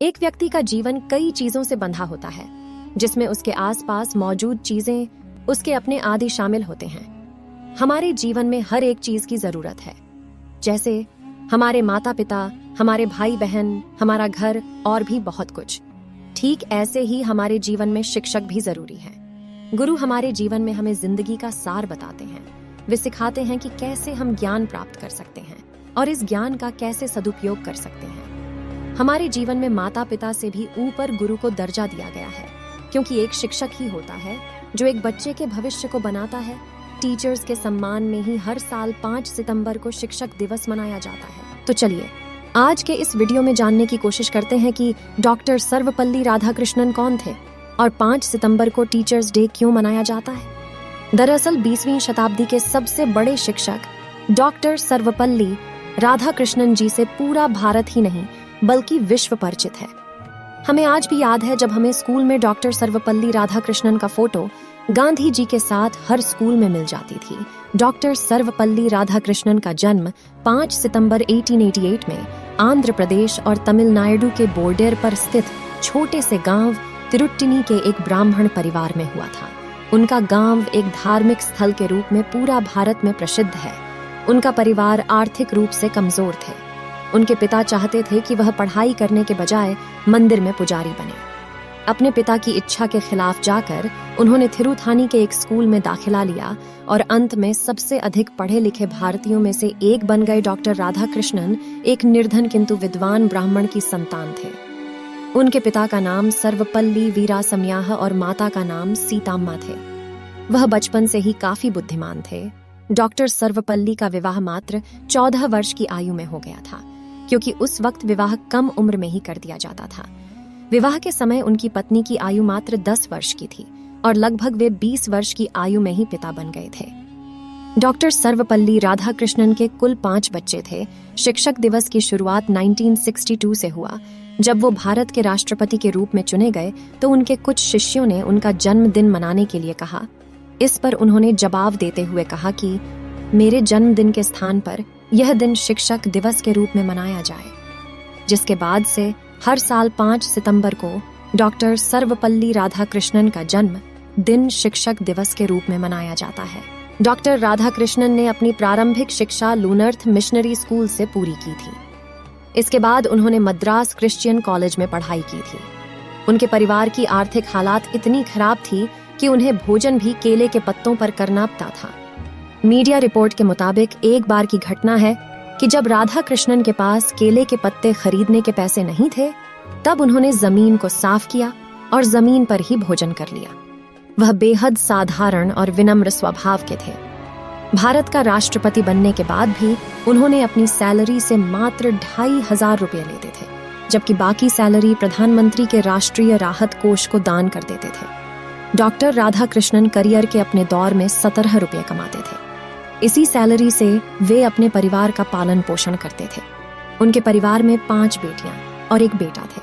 एक व्यक्ति का जीवन कई चीजों से बंधा होता है, जिसमें उसके आसपास मौजूद चीजें उसके अपने आदि शामिल होते हैं। हमारे जीवन में हर एक चीज की जरूरत है, जैसे हमारे माता पिता, हमारे भाई बहन, हमारा घर और भी बहुत कुछ। ठीक ऐसे ही हमारे जीवन में शिक्षक भी जरूरी है। गुरु हमारे जीवन में हमें जिंदगी का सार बताते हैं। वे सिखाते हैं कि कैसे हम ज्ञान प्राप्त कर सकते हैं और इस ज्ञान का कैसे सदुपयोग कर सकते हैं। हमारे जीवन में माता पिता से भी ऊपर गुरु को दर्जा दिया गया है, क्योंकि एक शिक्षक ही होता है जो एक बच्चे के भविष्य को बनाता है। टीचर्स के सम्मान में ही हर साल 5 सितंबर को शिक्षक दिवस मनाया जाता है। तो चलिए आज के इस वीडियो में जानने की कोशिश करते हैं कि डॉक्टर सर्वपल्ली राधाकृष्णन कौन थे और 5 सितंबर को टीचर्स डे क्यों मनाया जाता है। दरअसल 20वीं शताब्दी के सबसे बड़े शिक्षक डॉक्टर सर्वपल्ली राधाकृष्णन जी से पूरा भारत ही नहीं बल्कि विश्व परिचित है। हमें आज भी याद है जब हमें स्कूल में डॉक्टर सर्वपल्ली राधाकृष्णन का फोटो गांधी जी के साथ हर स्कूल में मिल जाती थी। डॉक्टर सर्वपल्ली राधाकृष्णन का जन्म 5 सितंबर 1888 में आंध्र प्रदेश और तमिलनाडु के बॉर्डर पर स्थित छोटे से गांव तिरुट्टिनी के एक ब्राह्मण परिवार में हुआ था। उनका गांव एक धार्मिक स्थल के रूप में पूरा भारत में प्रसिद्ध है। उनका परिवार आर्थिक रूप से कमजोर थे। उनके पिता चाहते थे कि वह पढ़ाई करने के बजाय मंदिर में पुजारी बने। अपने पिता की इच्छा के खिलाफ जाकर उन्होंने थिरुथानी के एक स्कूल में दाखिला लिया और अंत में सबसे अधिक पढ़े लिखे भारतीयों में से एक बन गए। डॉक्टर राधाकृष्णन एक निर्धन किंतु विद्वान ब्राह्मण की संतान थे। उनके पिता का नाम सर्वपल्ली वीरासम्याह और माता का नाम सीताम्मा थे। वह बचपन से ही काफी बुद्धिमान थे। डॉक्टर सर्वपल्ली का विवाह मात्र 14 वर्ष की आयु में हो गया था, क्योंकि उस वक्त विवाह कम उम्र में ही कर दिया जाता था। विवाह के समय उनकी पत्नी की आयु मात्र 10 वर्ष की थी और लगभग वे 20 वर्ष की आयु में ही पिता बन गए थे। डॉक्टर सर्वपल्ली राधाकृष्णन के कुल 5 बच्चे थे। शिक्षक दिवस की शुरुआत 1962 से हुआ। जब वो भारत के राष्ट्रपति के रूप में चुने गए तो उनके कुछ शिष्यों ने उनका जन्मदिन मनाने के लिए कहा। इस पर उन्होंने जवाब देते हुए कहा कि मेरे जन्मदिन के स्थान पर यह दिन शिक्षक दिवस के रूप में मनाया जाए, जिसके बाद से हर साल 5 सितंबर को डॉक्टर सर्वपल्ली राधाकृष्णन का जन्म दिन शिक्षक दिवस के रूप में मनाया जाता है। डॉक्टर राधाकृष्णन ने अपनी प्रारंभिक शिक्षा लूनर्थ मिशनरी स्कूल से पूरी की थी। इसके बाद उन्होंने मद्रास क्रिश्चियन कॉलेज में पढ़ाई की थी। उनके परिवार की आर्थिक हालात इतनी खराब थी कि उन्हें भोजन भी केले के पत्तों पर करना पड़ता था। मीडिया रिपोर्ट के मुताबिक एक बार की घटना है कि जब राधाकृष्णन के पास केले के पत्ते खरीदने के पैसे नहीं थे, तब उन्होंने जमीन को साफ किया और जमीन पर ही भोजन कर लिया। वह बेहद साधारण और विनम्र स्वभाव के थे। भारत का राष्ट्रपति बनने के बाद भी उन्होंने अपनी सैलरी से मात्र 2500 रुपये लेते थे, जबकि बाकी सैलरी प्रधानमंत्री के राष्ट्रीय राहत कोष को दान कर देते थे। डॉक्टर राधाकृष्णन करियर के अपने दौर में 17 रुपये कमाते थे। इसी सैलरी से वे अपने परिवार का पालन पोषण करते थे। उनके परिवार में 5 बेटियां और एक बेटा थे।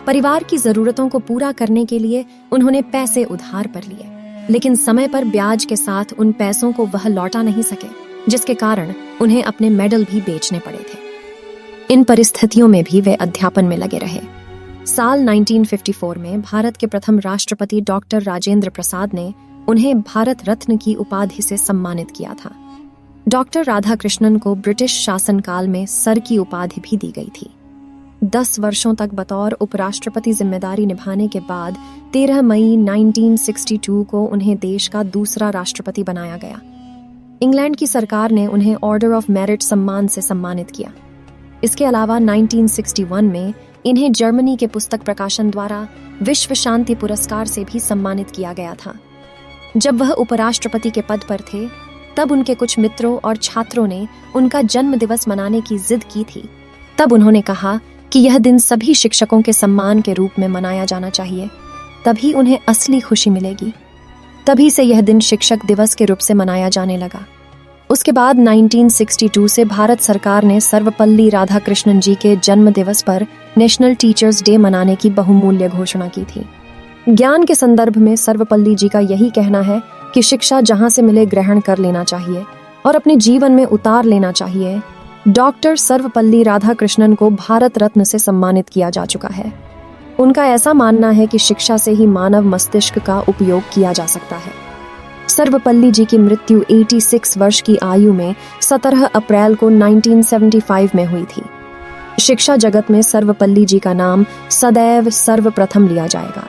परिवार की जरूरतों को पूरा करने के लिए उन्होंने पैसे उधार पर लिए, लेकिन समय पर ब्याज के साथ उन पैसों को वह लौटा नहीं सके, जिसके कारण उन्हें अपने मेडल भी बेचने पड़े थे। इन परिस्थितियों में भी वे अध्यापन में लगे रहे। साल 1954 में भारत के प्रथम राष्ट्रपति डॉक्टर राजेंद्र प्रसाद ने उन्हें भारत रत्न की उपाधि से सम्मानित किया था। डॉक्टर राधाकृष्णन को ब्रिटिश शासनकाल में सर की उपाधि भी दी गई थी। 10 वर्षों तक बतौर उपराष्ट्रपति जिम्मेदारी निभाने के बाद 13 मई 1962 को उन्हें देश का दूसरा राष्ट्रपति बनाया गया। इंग्लैंड की सरकार ने उन्हें ऑर्डर ऑफ मेरिट सम्मान से सम्मानित किया। इसके अलावा 1961 में इन्हें जर्मनी के पुस्तक प्रकाशन द्वारा विश्व शांति पुरस्कार से भी सम्मानित किया गया था। जब वह उपराष्ट्रपति के पद पर थे, तब उनके कुछ मित्रों और छात्रों ने उनका जन्म दिवस मनाने की जिद की थी। तब उन्होंने कहा कि यह दिन सभी शिक्षकों के सम्मान के रूप में मनाया जाना चाहिए, तभी उन्हें असली खुशी मिलेगी। तभी से यह दिन शिक्षक दिवस के रूप से मनाया जाने लगा। उसके बाद 1962 से भारत सरकार ने सर्वपल्ली राधाकृष्णन जी के जन्म दिवस पर नेशनल टीचर्स डे मनाने की बहुमूल्य घोषणा की थी। ज्ञान के संदर्भ में सर्वपल्ली जी का यही कहना है कि शिक्षा जहां से मिले ग्रहण कर लेना चाहिए और अपने जीवन में उतार लेना चाहिए। डॉक्टर सर्वपल्ली राधाकृष्णन को भारत रत्न से सम्मानित किया जा चुका है। उनका ऐसा मानना है कि शिक्षा से ही मानव मस्तिष्क का उपयोग किया जा सकता है। सर्वपल्ली जी की मृत्यु 86 वर्ष की आयु में 17 अप्रैल को 1975 में हुई थी। शिक्षा जगत में सर्वपल्ली जी का नाम सदैव सर्वप्रथम लिया जाएगा।